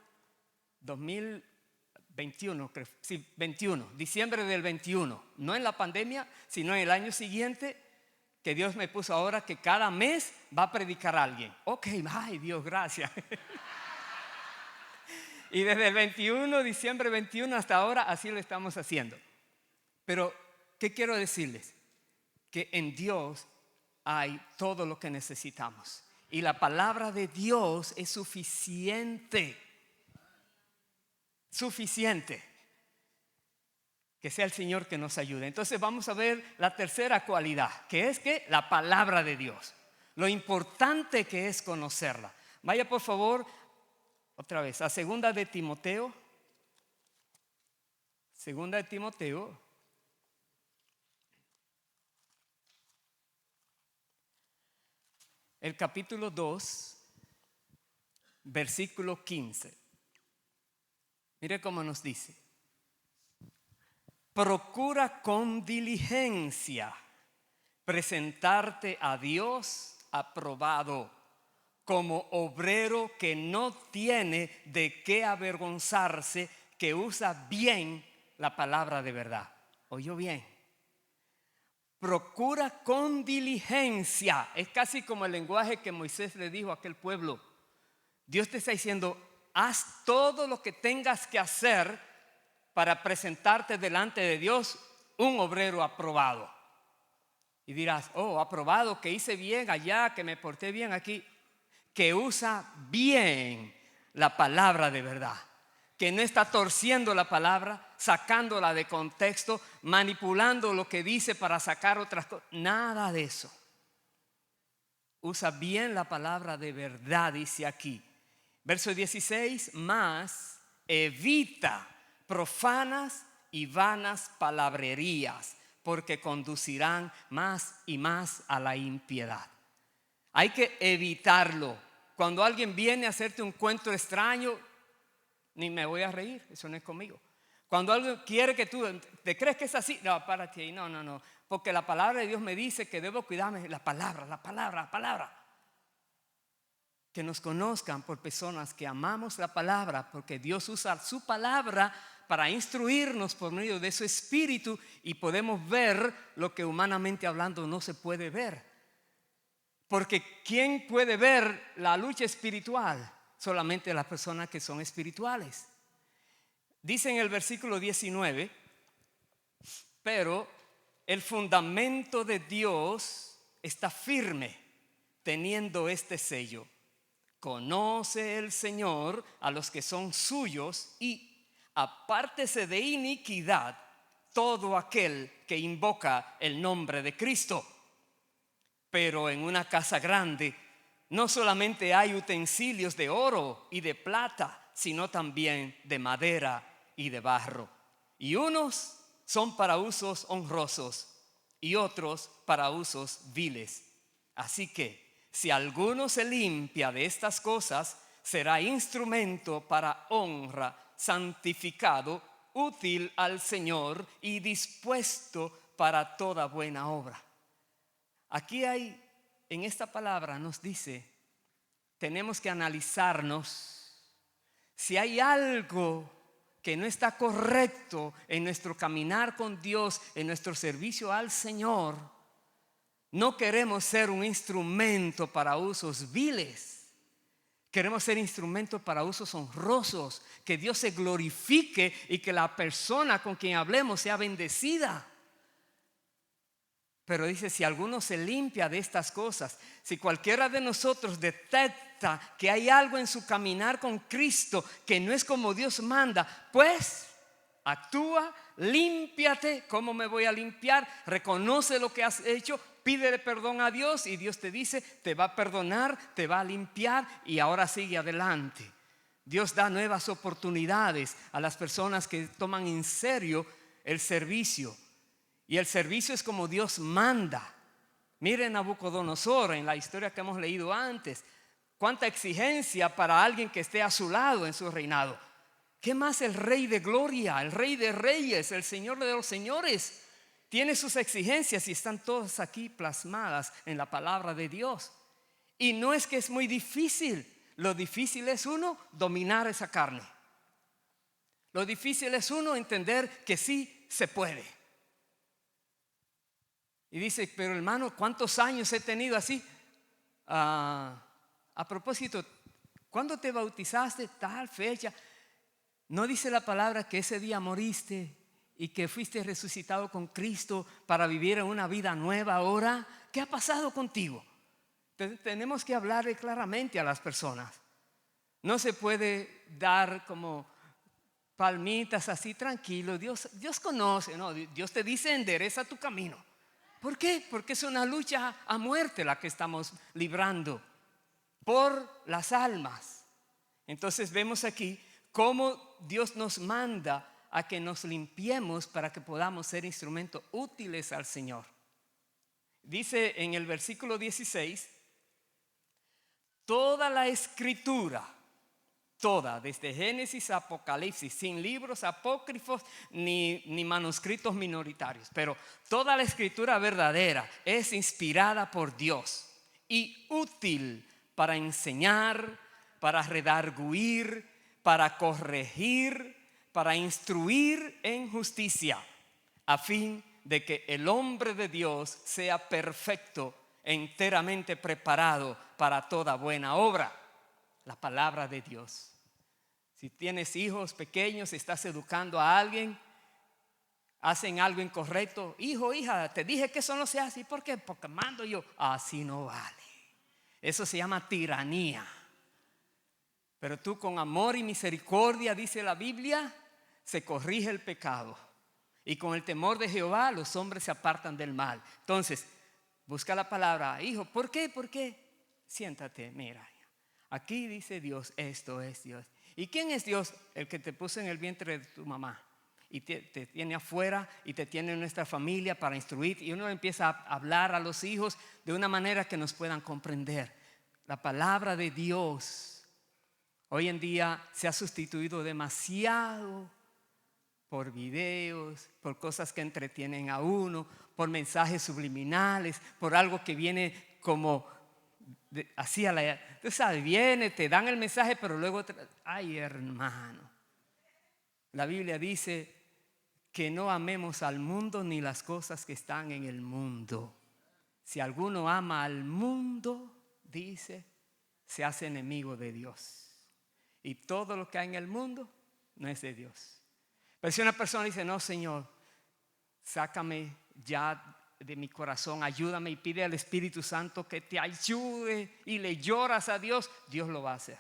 2021, creo. Sí, 21, diciembre del 21. No en la pandemia, sino en el año siguiente, que Dios me puso ahora que cada mes va a predicar a alguien. Ok, ay Dios, gracias. Y desde el 21, diciembre 21 hasta ahora, así lo estamos haciendo. Pero, ¿qué quiero decirles? Que en Dios hay todo lo que necesitamos. Y la palabra de Dios es suficiente. Suficiente. Que sea el Señor que nos ayude. Entonces vamos a ver la tercera cualidad, que es que la palabra de Dios. Lo importante que es conocerla. Vaya por favor otra vez a segunda de Timoteo. Segunda de Timoteo. El capítulo 2, versículo 15. Mire cómo nos dice. Procura con diligencia presentarte a Dios aprobado, como obrero que no tiene de qué avergonzarse, que usa bien la palabra de verdad. ¿Oyó bien? Procura con diligencia. Es casi como el lenguaje que Moisés le dijo a aquel pueblo. Dios te está diciendo, haz todo lo que tengas que hacer para presentarte delante de Dios un obrero aprobado. Y dirás, oh, aprobado, que hice bien allá, que me porté bien aquí. Que usa bien la palabra de verdad. Que no está torciendo la palabra, sacándola de contexto, manipulando lo que dice para sacar otras cosas. Nada de eso. Usa bien la palabra de verdad, dice aquí. Verso 16, más evita profanas y vanas palabrerías, porque conducirán más y más a la impiedad. Hay que evitarlo. Cuando alguien viene a hacerte un cuento extraño, ni me voy a reír, eso no es conmigo. Cuando alguien quiere que tú te crees que es así, no, párate ahí, no. Porque la palabra de Dios me dice que debo cuidarme la palabra. Que nos conozcan por personas que amamos la palabra, porque Dios usa su palabra para instruirnos por medio de su espíritu y podemos ver lo que humanamente hablando no se puede ver. Porque ¿quién puede ver la lucha espiritual? Solamente las personas que son espirituales. Dice en el versículo 19, pero el fundamento de Dios está firme, teniendo este sello. Conoce el Señor a los que son suyos y apártese de iniquidad todo aquel que invoca el nombre de Cristo. Pero en una casa grande no solamente hay utensilios de oro y de plata, sino también de madera y de barro. Y unos son para usos honrosos y otros para usos viles. Así que si alguno se limpia de estas cosas, será instrumento para honra, santificado, útil al Señor y dispuesto para toda buena obra. Aquí hay, en esta palabra nos dice, tenemos que analizarnos si hay algo que no está correcto en nuestro caminar con Dios, en nuestro servicio al Señor. No queremos ser un instrumento para usos viles. Queremos ser instrumento para usos honrosos, que Dios se glorifique y que la persona con quien hablemos sea bendecida. Pero dice, si alguno se limpia de estas cosas, si cualquiera de nosotros detecta que hay algo en su caminar con Cristo que no es como Dios manda, pues actúa, límpiate. ¿Cómo me voy a limpiar? Reconoce lo que has hecho, pídele perdón a Dios y Dios te dice, te va a perdonar, te va a limpiar y ahora sigue adelante. Dios da nuevas oportunidades a las personas que toman en serio el servicio. Y el servicio es como Dios manda. Miren Nabucodonosor en la historia que hemos leído antes. Cuánta exigencia para alguien que esté a su lado en su reinado. ¿Qué más el Rey de Gloria, el Rey de Reyes, el Señor de los Señores? Tiene sus exigencias y están todas aquí plasmadas en la palabra de Dios. Y no es que es muy difícil. Lo difícil es uno dominar esa carne. Lo difícil es uno entender que sí se puede. Y dice, pero hermano, ¿cuántos años he tenido así? A propósito, ¿cuándo te bautizaste? Tal fecha. ¿No dice la palabra que ese día moriste y que fuiste resucitado con Cristo para vivir una vida nueva ahora? ¿Qué ha pasado contigo? Tenemos que hablarle claramente a las personas. No se puede dar como palmitas así tranquilo. Dios conoce, ¿no? Dios te dice endereza tu camino. ¿Por qué? Porque es una lucha a muerte la que estamos librando por las almas. Entonces vemos aquí cómo Dios nos manda a que nos limpiemos para que podamos ser instrumentos útiles al Señor. Dice en el versículo 16, toda la escritura, toda, desde Génesis a Apocalipsis, sin libros apócrifos ni manuscritos minoritarios, pero toda la escritura verdadera es inspirada por Dios y útil para enseñar, para redarguir, para corregir, para instruir en justicia, a fin de que el hombre de Dios sea perfecto, enteramente preparado para toda buena obra. La palabra de Dios. Si tienes hijos pequeños, estás educando a alguien, hacen algo incorrecto. Hijo, hija, te dije que eso no se hace. ¿Y por qué? Porque mando yo. Así no vale. Eso se llama tiranía. Pero tú con amor y misericordia, dice la Biblia, se corrige el pecado. Y con el temor de Jehová los hombres se apartan del mal. Entonces, busca la palabra. Hijo, ¿por qué? ¿Por qué? Siéntate, mira. Aquí dice Dios, esto es Dios. ¿Y quién es Dios? El que te puso en el vientre de tu mamá y te tiene afuera y te tiene en nuestra familia para instruir. Y uno empieza a hablar a los hijos de una manera que nos puedan comprender. La palabra de Dios hoy en día se ha sustituido demasiado por videos, por cosas que entretienen a uno, por mensajes subliminales, por algo que viene como así a la... Tú sabes, viene, te dan el mensaje, pero luego... Ay, hermano. La Biblia dice que no amemos al mundo ni las cosas que están en el mundo. Si alguno ama al mundo, dice, se hace enemigo de Dios. Y todo lo que hay en el mundo no es de Dios. Pero si una persona dice, no, Señor, sácame ya de mi corazón, ayúdame, y pide al Espíritu Santo que te ayude y le lloras a Dios, Dios lo va a hacer.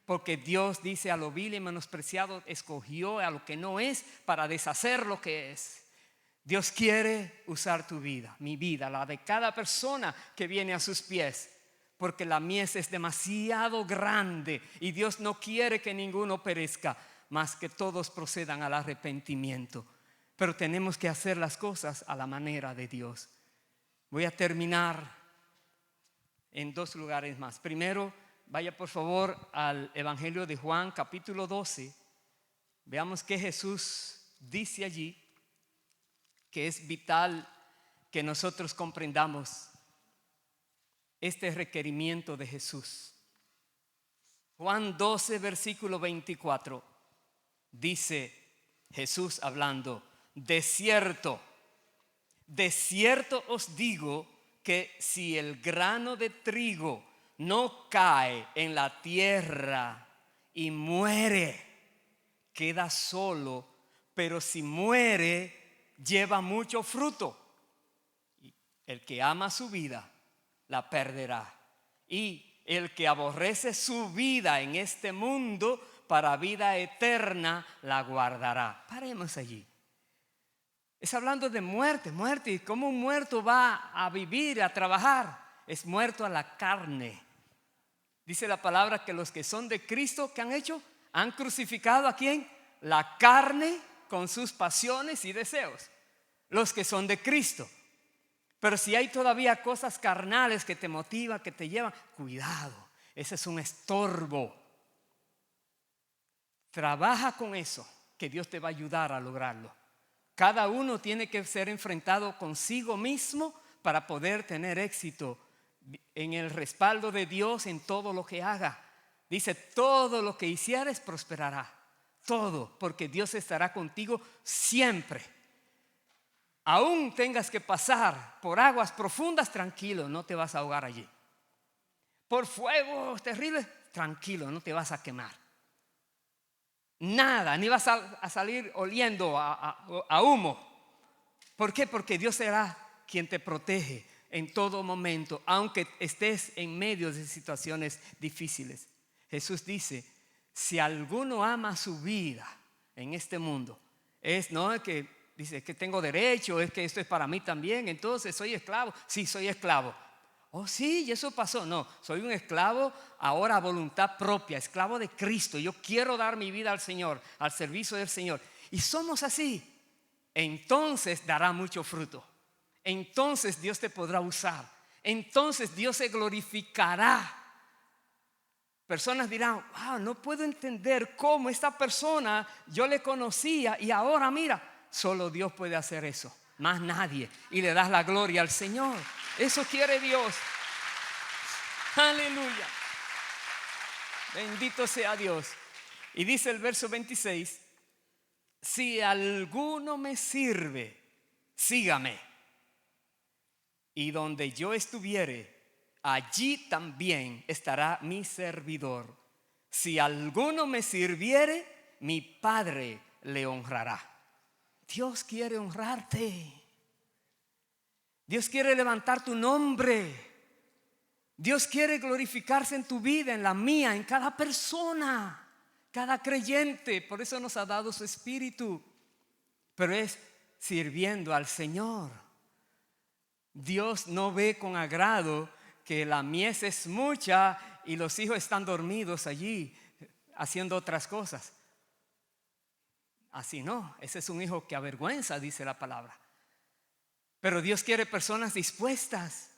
Porque Dios dice, a lo vil y menospreciado escogió a lo que no es para deshacer lo que es. Dios quiere usar tu vida, mi vida, la de cada persona que viene a sus pies, porque la mies es demasiado grande y Dios no quiere que ninguno perezca, más que todos procedan al arrepentimiento. Pero tenemos que hacer las cosas a la manera de Dios. Voy a terminar en 2 lugares más. Primero, vaya por favor al Evangelio de Juan, capítulo 12. Veamos qué Jesús dice allí, que es vital que nosotros comprendamos este requerimiento de Jesús. Juan 12, versículo 24, dice Jesús hablando: de cierto os digo que si el grano de trigo no cae en la tierra y muere, queda solo, pero si muere, lleva mucho fruto. El que ama su vida la perderá, y el que aborrece su vida en este mundo para vida eterna la guardará. Paremos allí. Es hablando de muerte. ¿Y cómo un muerto va a vivir, a trabajar? Es muerto a la carne. Dice la palabra que los que son de Cristo, ¿qué han hecho? Han crucificado ¿a quién? La carne con sus pasiones y deseos. Los que son de Cristo. Pero si hay todavía cosas carnales que te motivan, que te llevan, cuidado, ese es un estorbo. Trabaja con eso, que Dios te va a ayudar a lograrlo. Cada uno tiene que ser enfrentado consigo mismo para poder tener éxito en el respaldo de Dios en todo lo que haga. Dice, todo lo que hicieres prosperará. Todo, porque Dios estará contigo siempre. Aún tengas que pasar por aguas profundas, tranquilo, no te vas a ahogar allí. Por fuego terrible, tranquilo, no te vas a quemar. Nada, ni vas a salir oliendo a humo. ¿Por qué? Porque Dios será quien te protege en todo momento, aunque estés en medio de situaciones difíciles. Jesús dice, si alguno ama su vida en este mundo, no es que dice que tengo derecho, es que esto es para mí también, entonces soy esclavo. Sí, soy esclavo. Oh sí, y eso pasó. No, soy un esclavo ahora a voluntad propia, esclavo de Cristo. Yo quiero dar mi vida al Señor, al servicio del Señor. Y somos así. Entonces dará mucho fruto. Entonces Dios te podrá usar. Entonces Dios se glorificará. Personas dirán, wow, no puedo entender cómo esta persona yo le conocía y ahora mira. Solo Dios puede hacer eso, más nadie. Y le das la gloria al Señor. Eso quiere Dios. Aleluya. Bendito sea Dios. Y dice el verso 26, si alguno me sirve, sígame. Y donde yo estuviere, allí también estará mi servidor. Si alguno me sirviere, mi Padre le honrará. Dios quiere honrarte. Dios quiere levantar tu nombre. Dios quiere glorificarse en tu vida, en la mía, en cada persona, cada creyente. Por eso nos ha dado su espíritu. Pero es sirviendo al Señor. Dios no ve con agrado que la mies es mucha y los hijos están dormidos allí haciendo otras cosas. Así no, ese es un hijo que avergüenza, dice la palabra. Pero Dios quiere personas dispuestas,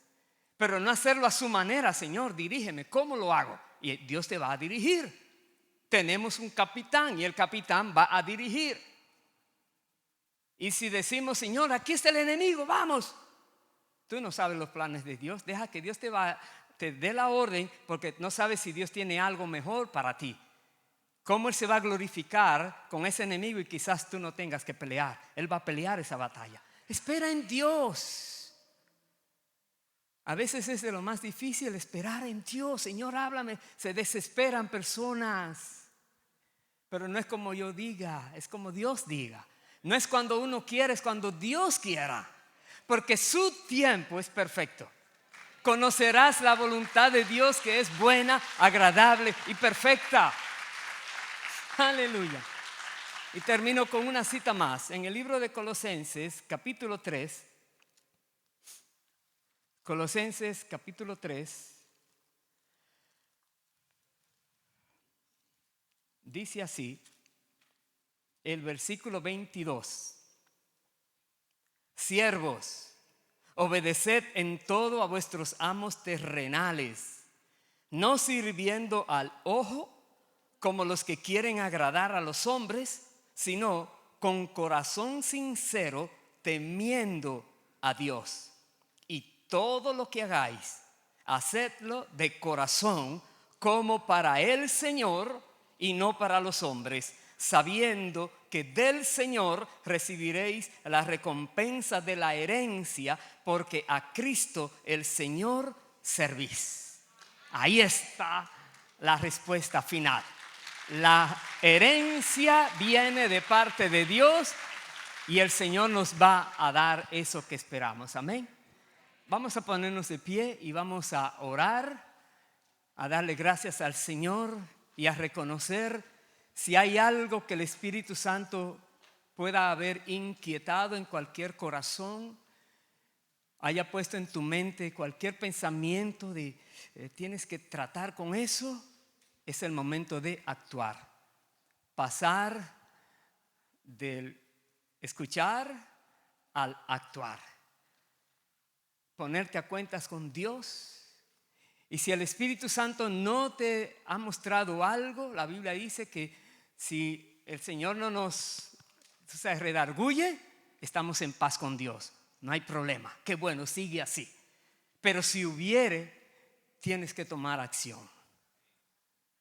pero no hacerlo a su manera. Señor, dirígeme, ¿cómo lo hago? Y Dios te va a dirigir. Tenemos un capitán y el capitán va a dirigir. Y si decimos, Señor, aquí está el enemigo, vamos. Tú no sabes los planes de Dios. Deja que Dios te dé la orden, porque no sabes si Dios tiene algo mejor para ti. ¿Cómo Él se va a glorificar con ese enemigo y quizás tú no tengas que pelear? Él va a pelear esa batalla. Espera en Dios. A veces es de lo más difícil esperar en Dios. Señor, háblame. Se desesperan personas. Pero no es como yo diga, es como Dios diga. No es cuando uno quiere, es cuando Dios quiera. Porque su tiempo es perfecto. Conocerás la voluntad de Dios, que es buena, agradable y perfecta. Aleluya. Y termino con una cita más. En el libro de Colosenses, capítulo 3. Colosenses, capítulo 3. Dice así, el versículo 22. Siervos, obedeced en todo a vuestros amos terrenales, no sirviendo al ojo como los que quieren agradar a los hombres, sino con corazón sincero, temiendo a Dios. Y todo lo que hagáis, hacedlo de corazón, como para el Señor y no para los hombres, sabiendo que del Señor recibiréis la recompensa de la herencia, porque a Cristo el Señor servís. Ahí está la respuesta final. La herencia viene de parte de Dios y el Señor nos va a dar eso que esperamos. Amén. Vamos a ponernos de pie y vamos a orar, a darle gracias al Señor y a reconocer si hay algo que el Espíritu Santo pueda haber inquietado en cualquier corazón, haya puesto en tu mente cualquier pensamiento de tienes que tratar con eso. Es el momento de actuar, pasar del escuchar al actuar, ponerte a cuentas con Dios. Y si el Espíritu Santo no te ha mostrado algo, la Biblia dice que si el Señor no nos redarguye, estamos en paz con Dios, no hay problema. Qué bueno, sigue así. Pero si hubiere, tienes que tomar acción.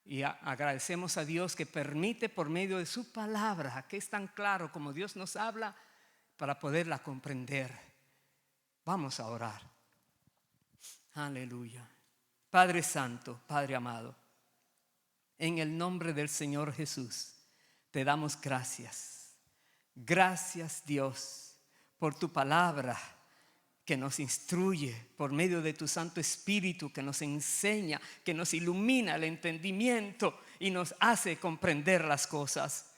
Y agradecemos a Dios que permite por medio de su palabra, que es tan claro como Dios nos habla, para poderla comprender. Vamos a orar. Aleluya. Padre Santo, Padre amado, en el nombre del Señor Jesús, te damos gracias. Gracias, Dios, por tu palabra que nos instruye, por medio de tu Santo Espíritu que nos enseña, que nos ilumina el entendimiento y nos hace comprender las cosas.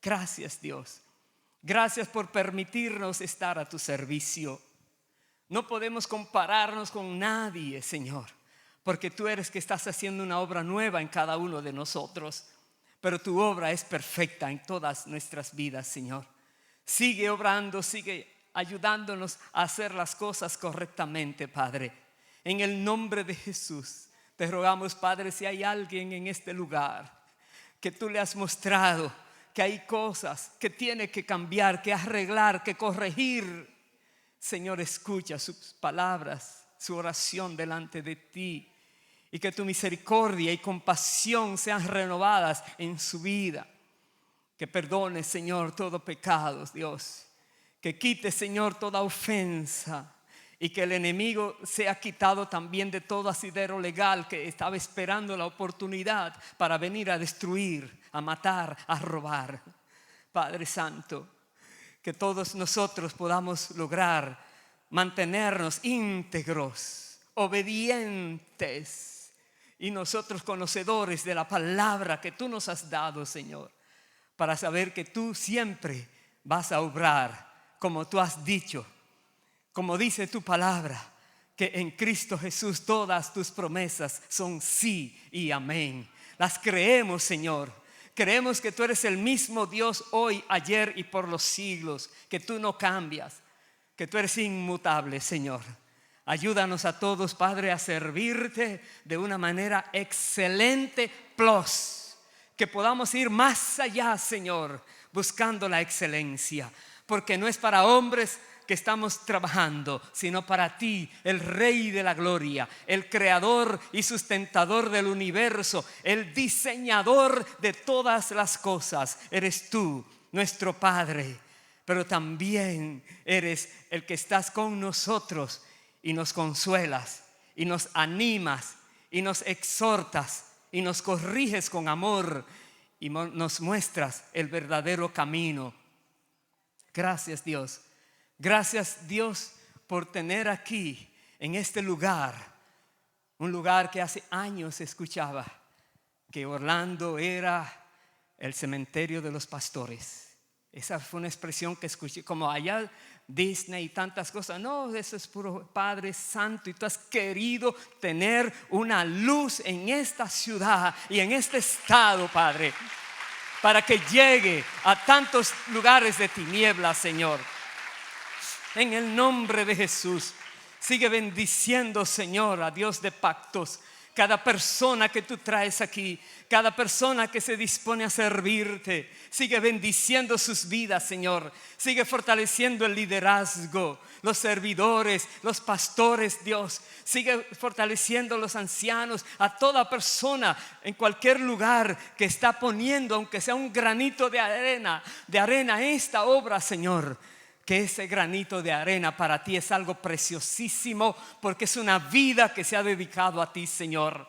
Gracias, Dios. Gracias por permitirnos estar a tu servicio. No podemos compararnos con nadie, Señor, porque tú eres que estás haciendo una obra nueva en cada uno de nosotros. Pero tu obra es perfecta en todas nuestras vidas, Señor. Sigue obrando, sigue ayudándonos a hacer las cosas correctamente, Padre. En el nombre de Jesús te rogamos, Padre, si hay alguien en este lugar que tú le has mostrado que hay cosas que tiene que cambiar, que arreglar, que corregir, Señor, escucha sus palabras, su oración delante de ti, y que tu misericordia y compasión sean renovadas en su vida. Que perdone, Señor, todo pecado, Dios. Que quite, Señor, toda ofensa, y que el enemigo sea quitado también de todo asidero legal que estaba esperando la oportunidad para venir a destruir, a matar, a robar. Padre Santo, que todos nosotros podamos lograr mantenernos íntegros, obedientes, y nosotros conocedores de la palabra que tú nos has dado, Señor, para saber que tú siempre vas a obrar como tú has dicho, como dice tu palabra, que en Cristo Jesús todas tus promesas son sí y amén. Las creemos, Señor. Creemos que tú eres el mismo Dios hoy, ayer y por los siglos, que tú no cambias, que tú eres inmutable, Señor. Ayúdanos a todos, Padre, a servirte de una manera excelente, que podamos ir más allá, Señor, buscando la excelencia. porque no es para hombres que estamos trabajando, sino para ti, el Rey de la Gloria, el creador y sustentador del universo, el diseñador de todas las cosas. Eres tú, nuestro Padre, pero también eres el que estás con nosotros y nos consuelas y nos animas y nos exhortas y nos corriges con amor y nos muestras el verdadero camino. Gracias, Dios. Gracias, Dios, por tener aquí, en este lugar, un lugar que hace años se escuchaba que Orlando era el cementerio de los pastores. Esa fue una expresión que escuché, como allá Disney y tantas cosas. No, eso es puro Padre Santo, y tú has querido tener una luz en esta ciudad y en este estado, Padre, para que llegue a tantos lugares de tinieblas, Señor. En el nombre de Jesús, sigue bendiciendo, Señor, a Dios de pactos, cada persona que tú traes aquí, cada persona que se dispone a servirte. Sigue bendiciendo sus vidas, Señor. Sigue fortaleciendo el liderazgo, los servidores, los pastores, Dios. Sigue fortaleciendo los ancianos, a toda persona en cualquier lugar que está poniendo, aunque sea un granito de arena esta obra, Señor. Que ese granito de arena para ti es algo preciosísimo, porque es una vida que se ha dedicado a ti, Señor.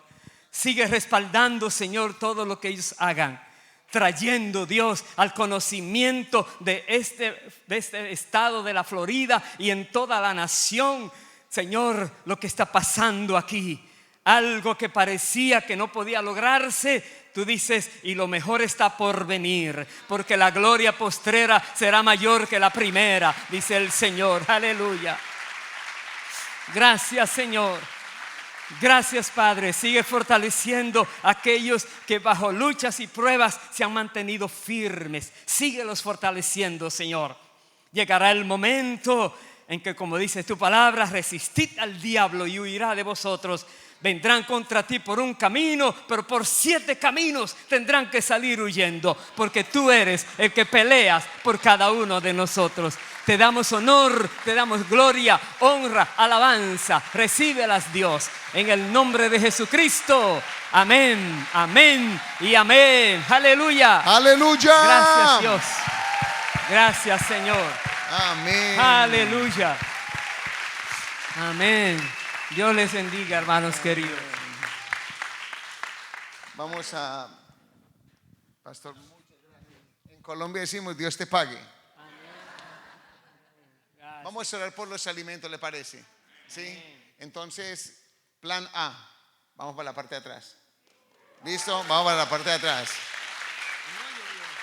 Sigue respaldando, Señor, todo lo que ellos hagan, trayendo, Dios, al conocimiento de este estado de la Florida y en toda la nación, Señor, lo que está pasando aquí. Algo que parecía que no podía lograrse, tú dices, y lo mejor está por venir, porque la gloria postrera será mayor que la primera, dice el Señor. Aleluya. Gracias, Señor. Gracias, Padre. Sigue fortaleciendo a aquellos que bajo luchas y pruebas se han mantenido firmes. Síguelos fortaleciendo, Señor. Llegará el momento en que, como dice tu palabra, resistid al diablo y huirá de vosotros. Vendrán contra ti por un camino, pero por 7 caminos tendrán que salir huyendo, porque tú eres el que peleas por cada uno de nosotros. Te damos honor, te damos gloria, honra, alabanza. Recíbelas, Dios, en el nombre de Jesucristo. Amén, amén y amén. Aleluya. Aleluya. Gracias, Dios. Gracias, Señor. Amén. Aleluya. Amén. Dios les bendiga, hermanos queridos. Vamos a, Pastor, en Colombia decimos Dios te pague. Vamos a orar por los alimentos, ¿le parece? ¿Sí? Entonces, plan A, vamos para la parte de atrás. ¿Listo? Vamos para la parte de atrás.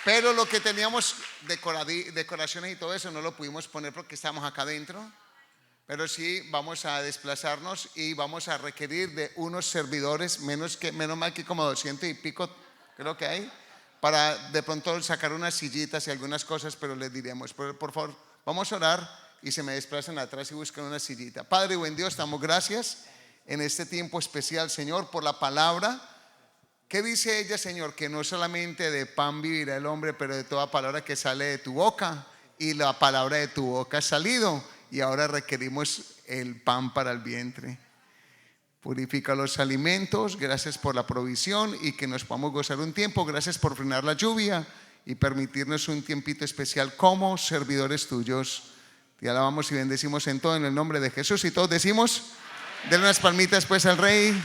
Pero lo que teníamos, decoraciones y todo eso, no lo pudimos poner porque estamos acá adentro. Pero sí vamos a desplazarnos y vamos a requerir de unos servidores, menos mal que como 200 y pico creo que hay, para de pronto sacar unas sillitas y algunas cosas, pero les diremos, por favor, vamos a orar y se me desplazan atrás y buscan una sillita. Padre buen Dios, damos gracias en este tiempo especial, Señor, por la palabra. ¿Qué dice ella, Señor? Que no solamente de pan vivirá el hombre, pero de toda palabra que sale de tu boca, y la palabra de tu boca ha salido. Y ahora requerimos el pan para el vientre. Purifica los alimentos. Gracias por la provisión y que nos podamos gozar un tiempo. Gracias por frenar la lluvia y permitirnos un tiempito especial como servidores tuyos. Te alabamos y bendecimos en todo en el nombre de Jesús. Y todos decimos, denle unas palmitas pues al Rey.